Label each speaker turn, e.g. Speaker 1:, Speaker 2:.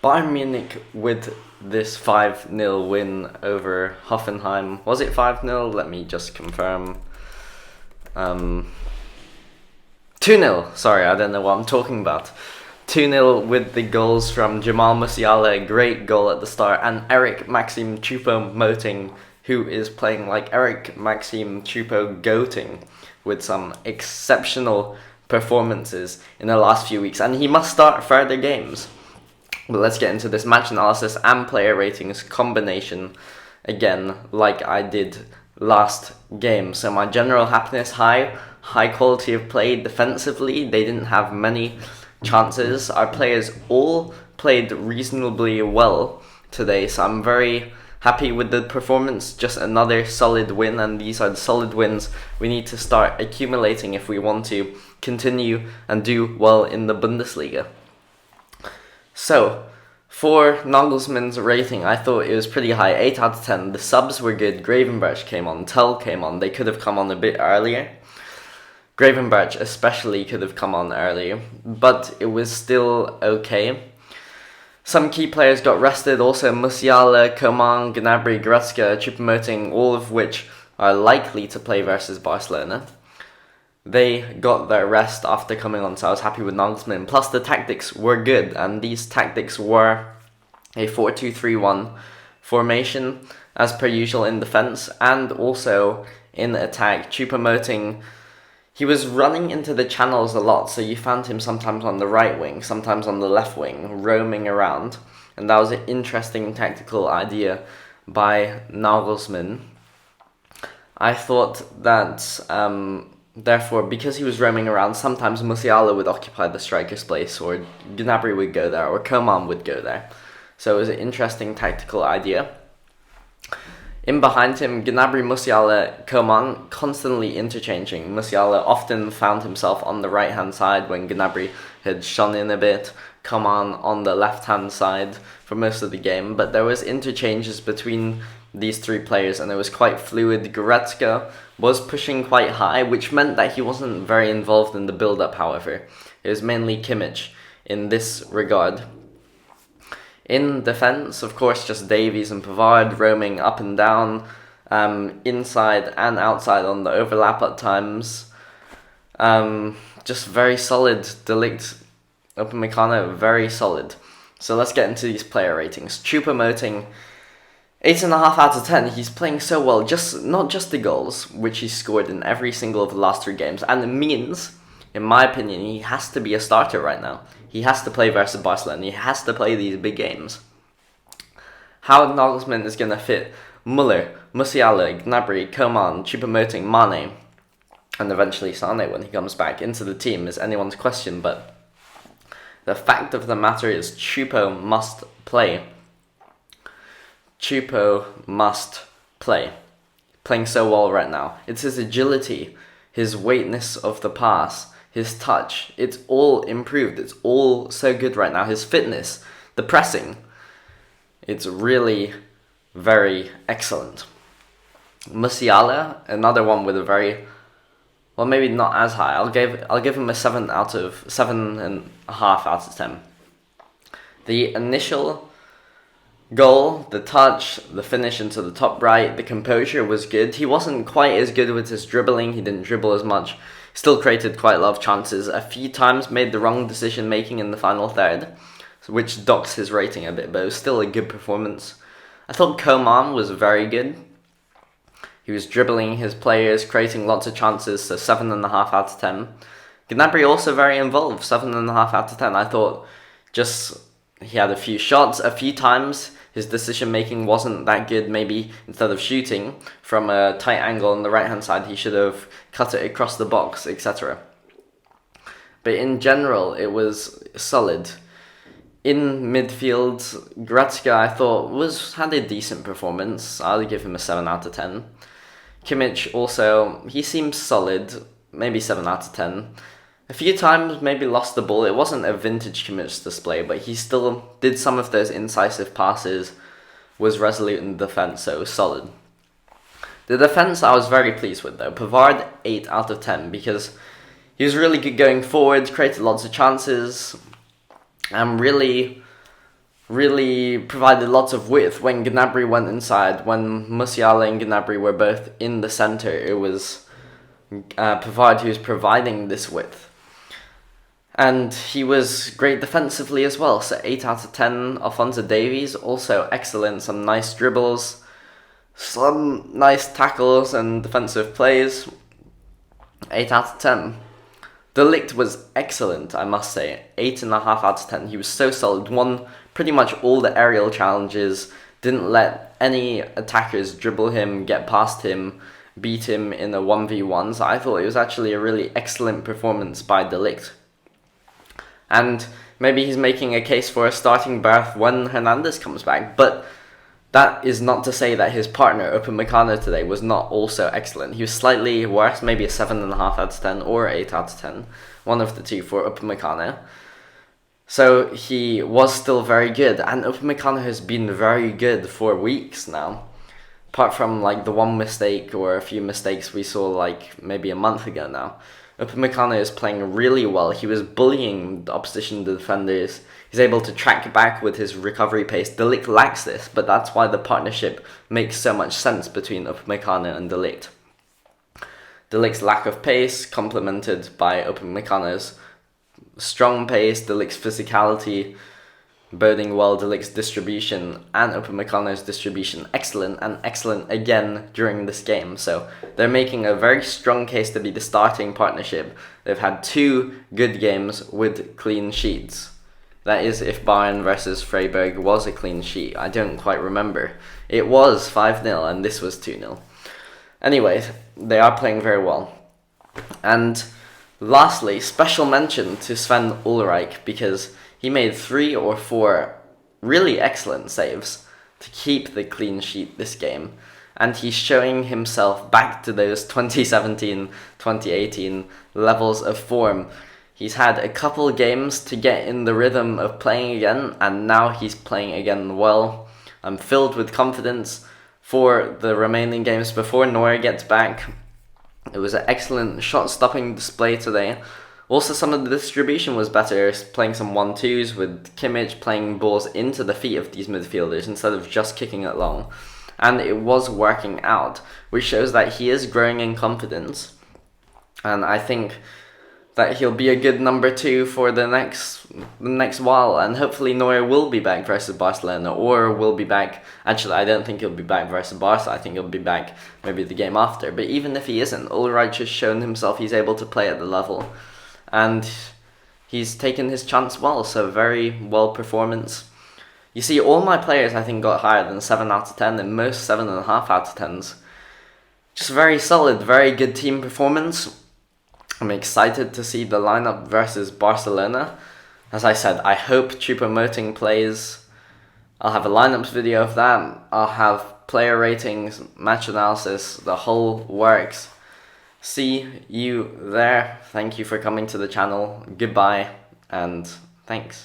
Speaker 1: Bayern Munich with this 5-0 win over Hoffenheim. Was it 5-0? Let me just confirm. 2-0. Sorry, I don't know what I'm talking about. 2-0 with the goals from Jamal Musiala, a great goal at the start, and Eric Maxim Choupo-Moting, who is playing like Eric Maxim Choupo-Goating with some exceptional performances in the last few weeks, and he must start further games. But let's get into this match analysis and player ratings combination again, like I did last game. So my general happiness high quality of play defensively. They didn't have many chances. Our players all played reasonably well today, so I'm very happy with the performance. Just another solid win, and these are the solid wins we need to start accumulating if we want to continue and do well in the Bundesliga. So, for Nagelsmann's rating, I thought it was pretty high, 8 out of 10. The subs were good. Gravenberch came on, Tell came on. They could have come on a bit earlier. Gravenberch especially could have come on earlier, but it was still okay. Some key players got rested, also Musiala, Coman, Gnabry, Goretzka, Choupo-Moting, all of which are likely to play versus Barcelona. They got their rest after coming on, so I was happy with Nagelsmann. Plus the tactics were good, and these tactics were a 4-2-3-1 formation, as per usual in defence, and also in attack. Choupo-Moting, he was running into the channels a lot, so you found him sometimes on the right wing, sometimes on the left wing, roaming around. And that was an interesting tactical idea by Nagelsmann. I thought that, therefore, because he was roaming around, sometimes Musiala would occupy the striker's place, or Gnabry would go there, or Coman would go there. So it was an interesting tactical idea. In behind him, Gnabry, Musiala, Coman constantly interchanging. Musiala often found himself on the right-hand side when Gnabry had shone in a bit. Coman on the left-hand side for most of the game. But there was interchanges between these three players, and it was quite fluid. Goretzka was pushing quite high, which meant that he wasn't very involved in the build-up, however. It was mainly Kimmich in this regard. In defence, of course, just Davies and Pavard roaming up and down, inside and outside on the overlap at times. Just very solid. De Ligt, Upamecano, very solid. So let's get into these player ratings. Choupo-Moting, 8.5 out of 10. He's playing so well. Not just the goals, which he scored in every single of the last 3 games. And it means, in my opinion, he has to be a starter right now. He has to play versus Barcelona. He has to play these big games. How Nagelsmann is going to fit Müller, Musiala, Gnabry, Coman, Choupo-Moting, Mane, and eventually Sané when he comes back into the team is anyone's question. But the fact of the matter is Choupo must play. Choupo must play. Playing so well right now. It's his agility, his weightness of the pass, his touch. It's all improved. It's all so good right now. His fitness, the pressing. It's really very excellent. Musiala, another one with a very, well, maybe not as high. I'll give him a 7.5 out of 10. The initial goal, the touch, the finish into the top right, the composure was good. He wasn't quite as good with his dribbling. He didn't dribble as much. Still created quite a lot of chances. A few times made the wrong decision making in the final third, which docks his rating a bit, but it was still a good performance. I thought Coman was very good. He was dribbling his players, creating lots of chances, so 7.5 out of 10. Gnabry also very involved, 7.5 out of 10. I thought he had a few shots, a few times his decision making wasn't that good. Maybe instead of shooting from a tight angle on the right hand side, he should have cut it across the box, etc. But in general, it was solid. In midfield, Goretzka, I thought, had a decent performance. I'll give him a 7 out of 10. Kimmich also, he seems solid, maybe 7 out of 10. A few times maybe lost the ball. It wasn't a vintage Kimmich display, but he still did some of those incisive passes, was resolute in defence, so it was solid. The defence I was very pleased with though. Pavard, 8 out of 10, because he was really good going forward, created lots of chances, and really really provided lots of width when Gnabry went inside. When Musiala and Gnabry were both in the centre, it was Pavard who was providing this width. And he was great defensively as well, so 8 out of 10. Alphonso Davies, also excellent, some nice dribbles, some nice tackles and defensive plays, 8 out of 10. De Ligt was excellent, I must say, 8.5 out of 10. He was so solid, won pretty much all the aerial challenges, didn't let any attackers dribble him, get past him, beat him in a 1v1, so I thought it was actually a really excellent performance by De Ligt. And maybe he's making a case for a starting berth when Hernandez comes back. But that is not to say that his partner, Upamecano, today was not also excellent. He was slightly worse, maybe a 7.5 out of 10 or 8 out of 10. One of the two for Upamecano. So he was still very good. And Upamecano has been very good for weeks now. Apart from like the one mistake or a few mistakes we saw like maybe a month ago now. Upamecano is playing really well. He was bullying the opposition defenders. He's able to track back with his recovery pace. De Ligt lacks this, but that's why the partnership makes so much sense between Upamecano and De Ligt. De Ligt's lack of pace, complemented by Upamecano's strong pace, De Ligt's physicality, boding well De Ligt's distribution, and Upamecano's distribution excellent, and excellent again during this game. So they're making a very strong case to be the starting partnership. They've had 2 good games with clean sheets. That is, if Bayern versus Freiburg was a clean sheet. I don't quite remember. It was 5-0 and this was 2-0. Anyway, they are playing very well. And lastly, special mention to Sven Ulreich, because he made 3 or 4 really excellent saves to keep the clean sheet this game. And he's showing himself back to those 2017-2018 levels of form. He's had a couple games to get in the rhythm of playing again, and now he's playing again well. I'm filled with confidence for the remaining games before Neuer gets back. It was an excellent shot-stopping display today. Also, some of the distribution was better, playing some 1-2s with Kimmich playing balls into the feet of these midfielders instead of just kicking it long. And it was working out, which shows that he is growing in confidence. And I think that he'll be a good number 2 for the next while. And hopefully Neuer will be back versus Barcelona, or will be back. Actually, I don't think he'll be back versus Barca. I think he'll be back maybe the game after. But even if he isn't, Ulreich has shown himself he's able to play at the level. And he's taken his chance well, so very well performance. You see, all my players I think got higher than 7 out of 10, and most 7.5 out of 10s. Just very solid, very good team performance. I'm excited to see the lineup versus Barcelona. As I said, I hope Choupo-Moting plays. I'll have a lineups video of that. I'll have player ratings, match analysis, the whole works. See you there. Thank you for coming to the channel. Goodbye and thanks.